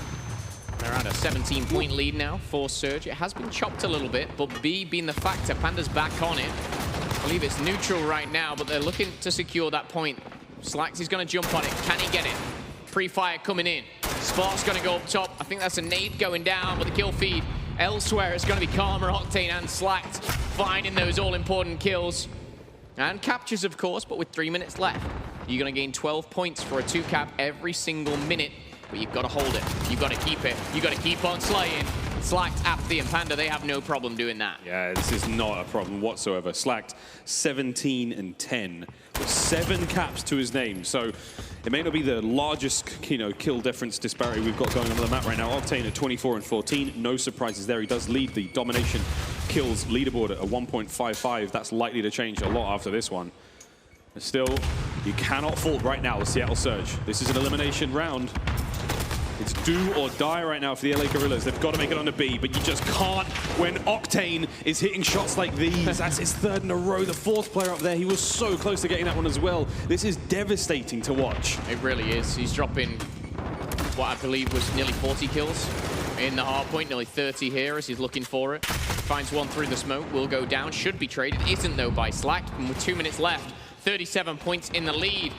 around a 17-point lead now for Surge. It has been chopped a little bit, but B being the factor, Panda's back on it. I believe it's neutral right now, but they're looking to secure that point. Slacks is going to jump on it. Can he get it? Pre-fire coming in. Spark's going to go up top. I think that's a nade going down, but the kill feed elsewhere. It's going to be Karma, Octane, and Slacked finding those all-important kills. And captures, of course, but with 3 minutes left. You're going to gain 12 points for a 2-cap every single minute, but you've got to hold it. You've got to keep it. You've got to keep on slaying. Slacked, Apathy, and Panda, they have no problem doing that. Yeah, this is not a problem whatsoever. Slacked 17 and 10 with 7 caps to his name. So it may not be the largest, kill difference disparity we've got going on the map right now. Octane at 24 and 14. No surprises there. He does lead the Domination kills leaderboard at a 1.55. That's likely to change a lot after this one. But still, you cannot fault right now the Seattle Surge. This is an elimination round. It's do or die right now for the LA Guerrillas. They've got to make it on the B, but you just can't when Octane is hitting shots like these. That's his 3rd in a row, the 4th player up there. He was so close to getting that one as well. This is devastating to watch. It really is. He's dropping what I believe was nearly 40 kills in the Hardpoint, nearly 30 here as he's looking for it. Finds one through the smoke, will go down, should be traded. Isn't though by Slack, and with 2 minutes left, 37 points in the lead.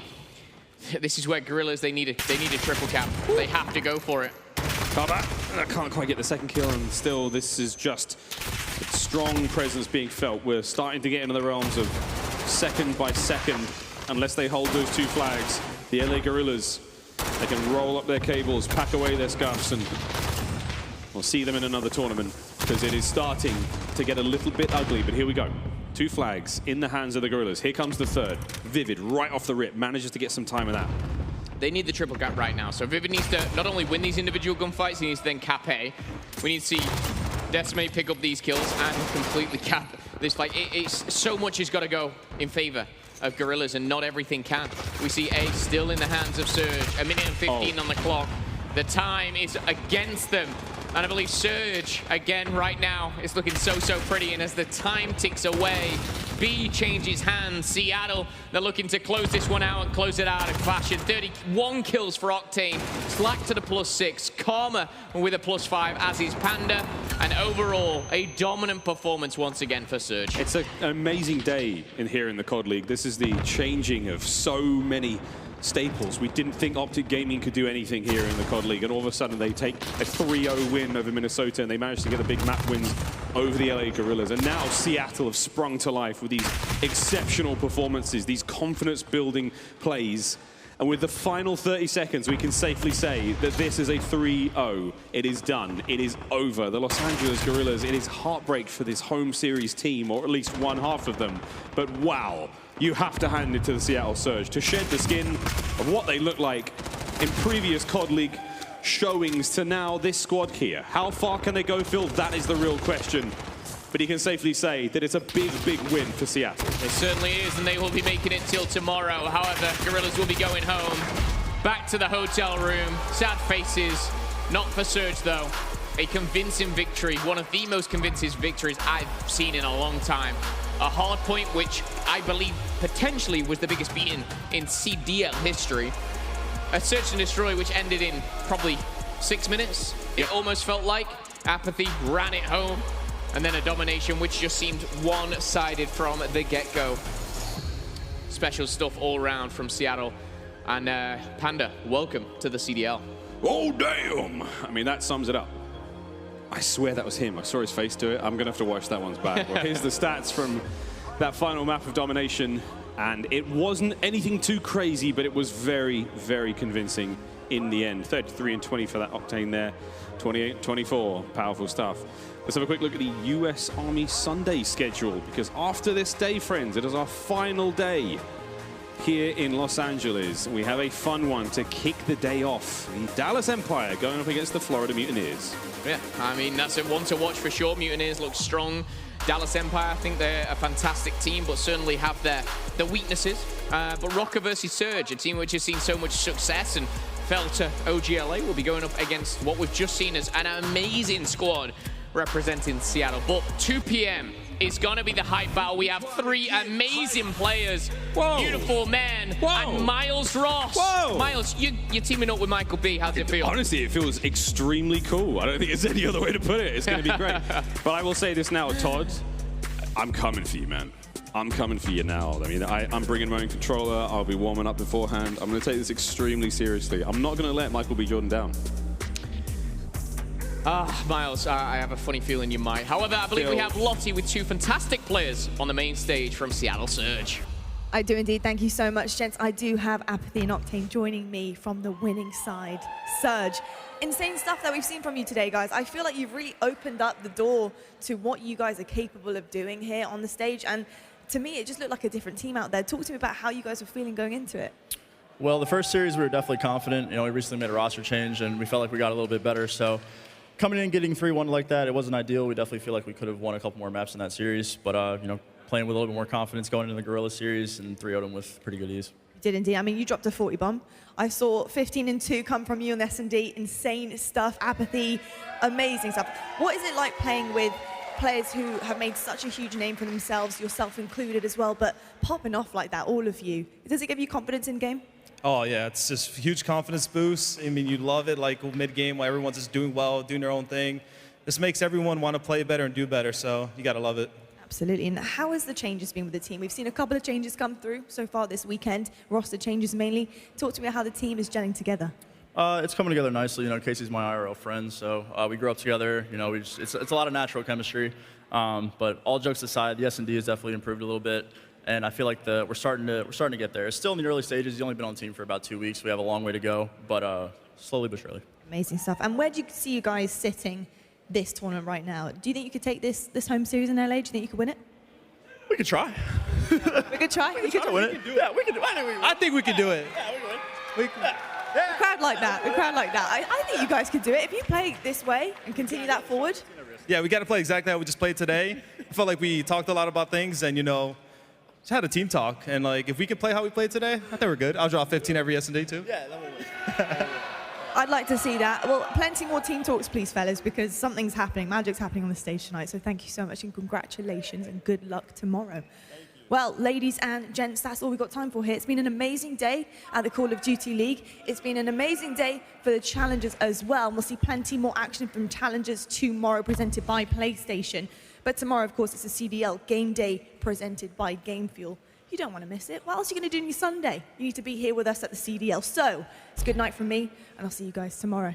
This is where Guerrillas, they need a triple cap. They have to go for it. I can't quite get the 2nd kill, and still this is just a strong presence being felt. We're starting to get into the realms of second by second. Unless they hold those 2 flags, the LA Guerrillas, they can roll up their cables, pack away their scuffs, and we'll see them in another tournament, because it is starting to get a little bit ugly. But here we go. 2 flags in the hands of the Guerrillas. Here comes the 3rd. Vivid, right off the rip, manages to get some time of that. They need the triple cap right now. So Vivid needs to not only win these individual gunfights, he needs to then cap A. We need to see Decimate pick up these kills and completely cap this fight. It's so much has got to go in favor of Guerrillas, and not everything can. We see A still in the hands of Surge. 1 minute and 15 on the clock. The time is against them. And I believe Surge, again, right now, is looking so pretty. And as the time ticks away, B changes hands. Seattle, they're looking to close this one out and close it out in fashion. 31 kills for Octane. Slack to the +6. Karma with a +5, as is Panda. And overall, a dominant performance once again for Surge. It's an amazing day here in the COD League. This is the changing of so many staples. We didn't think Optic Gaming could do anything here in the COD League, and all of a sudden they take a 3-0 win over Minnesota, and they managed to get a big map wins over the LA Guerrillas. And now Seattle have sprung to life with these exceptional performances, these confidence-building plays. And with the final 30 seconds, we can safely say that this is a 3-0. It is done. It is over. The Los Angeles Guerrillas, it is heartbreak for this home series team, or at least one half of them. But wow, you have to hand it to the Seattle Surge to shed the skin of what they look like in previous COD League showings to now this squad here. How far can they go, Phil? That is the real question. But you can safely say that it's a big win for Seattle. It certainly is, and they will be making it till tomorrow. However, Guerrillas will be going home, back to the hotel room. Sad faces, not for Surge though. A convincing victory, one of the most convincing victories I've seen in a long time. A Hardpoint, which I believe potentially was the biggest beating in CDL history. A Search and Destroy, which ended in probably 6 minutes. It almost felt like Apathy ran it home. And then a Domination, which just seemed one-sided from the get-go. Special stuff all around from Seattle. And Panda, welcome to the CDL. Oh, damn! I mean, that sums it up. I swear that was him. I saw his face do it. I'm going to have to watch that one's back. Well, here's the stats from that final map of Domination. And it wasn't anything too crazy, but it was very convincing in the end. 33 and 20 for that Octane there. 28-24. Powerful stuff. Let's have a quick look at the US Army Sunday schedule, because after this day, friends, it is our final day here in Los Angeles. We have a fun one to kick the day off. The Dallas Empire going up against the Florida Mutineers. Yeah, I mean, that's a one to watch for sure. Mutineers look strong. Dallas Empire, I think they're a fantastic team, but certainly have their weaknesses. But Røkkr versus Surge, a team which has seen so much success and fell to OGLA, will be going up against what we've just seen as an amazing squad representing Seattle. But 2 p.m. is going to be the hype battle. We have 3 amazing players. Whoa. Beautiful Man. Whoa. And Miles Ross. Whoa. Miles, you're teaming up with Michael B. How does it feel? Honestly, it feels extremely cool. I don't think there's any other way to put it. It's going to be great. But I will say this now, Todd. I'm coming for you, man. I'm coming for you now. I mean, I'm bringing my own controller. I'll be warming up beforehand. I'm going to take this extremely seriously. I'm not going to let Michael B. Jordan down. Miles, I have a funny feeling you might. However, I believe we have Lottie with 2 fantastic players on the main stage from Seattle Surge. I do indeed. Thank you so much, gents. I do have Apathy and Octane joining me from the winning side, Surge. Insane stuff that we've seen from you today, guys. I feel like you've really opened up the door to what you guys are capable of doing here on the stage. And to me, it just looked like a different team out there. Talk to me about how you guys were feeling going into it. Well, the first series, we were definitely confident. You know, we recently made a roster change, and we felt like we got a little bit better. So coming in and getting 3-1 like that, it wasn't ideal. We definitely feel like we could have won a couple more maps in that series. But, you know, playing with a little bit more confidence going into the Guerrillas series and 3-0'd them with pretty good ease. You did indeed. I mean, you dropped a 40 bomb. I saw 15 and 2 come from you on S&D. Insane stuff. Apathy. Amazing stuff. What is it like playing with players who have made such a huge name for themselves, yourself included as well, but popping off like that, all of you? Does it give you confidence in game? Oh yeah, it's just huge confidence boost. I mean, you love it, like mid-game while everyone's just doing well, doing their own thing. This makes everyone want to play better and do better, so you gotta love it. Absolutely. And how has the changes been with the team? We've seen a couple of changes come through so far this weekend, roster changes mainly. Talk to me about how the team is gelling together. It's coming together nicely. You know, Casey's my IRL friend, so we grew up together. You know, it's a lot of natural chemistry. But all jokes aside, the S&D has definitely improved a little bit, and I feel like we're starting to get there. It's still in the early stages. He's only been on the team for about 2 weeks. We have a long way to go, but slowly but surely. Amazing stuff. And where do you see you guys sitting this tournament right now? Do you think you could take this home series in LA? Do you think you could win it? We could try. We could try. We could win it. Yeah, we could do it. I think we could do it. Yeah, we could win. We could. A crowd like that. A crowd like that. I think you guys could do it. If you play this way and continue that forward. Yeah, we got to play exactly how we just played today. I felt like we talked a lot about things and, you know, just had a team talk. And, like, if we could play how we played today, I think we're good. I'll draw 15 every S&D, too. Yeah, that will win. I'd like to see that. Well, plenty more team talks, please, fellas, because something's happening. Magic's happening on the stage tonight. So thank you so much and congratulations and good luck tomorrow. Well, ladies and gents, that's all we've got time for here. It's been an amazing day at the Call of Duty League. It's been an amazing day for the challengers as well. And we'll see plenty more action from challengers tomorrow presented by PlayStation. But tomorrow, of course, it's a CDL game day presented by Game Fuel. You don't want to miss it. What else are you going to do on your Sunday? You need to be here with us at the CDL. So it's good night from me, and I'll see you guys tomorrow.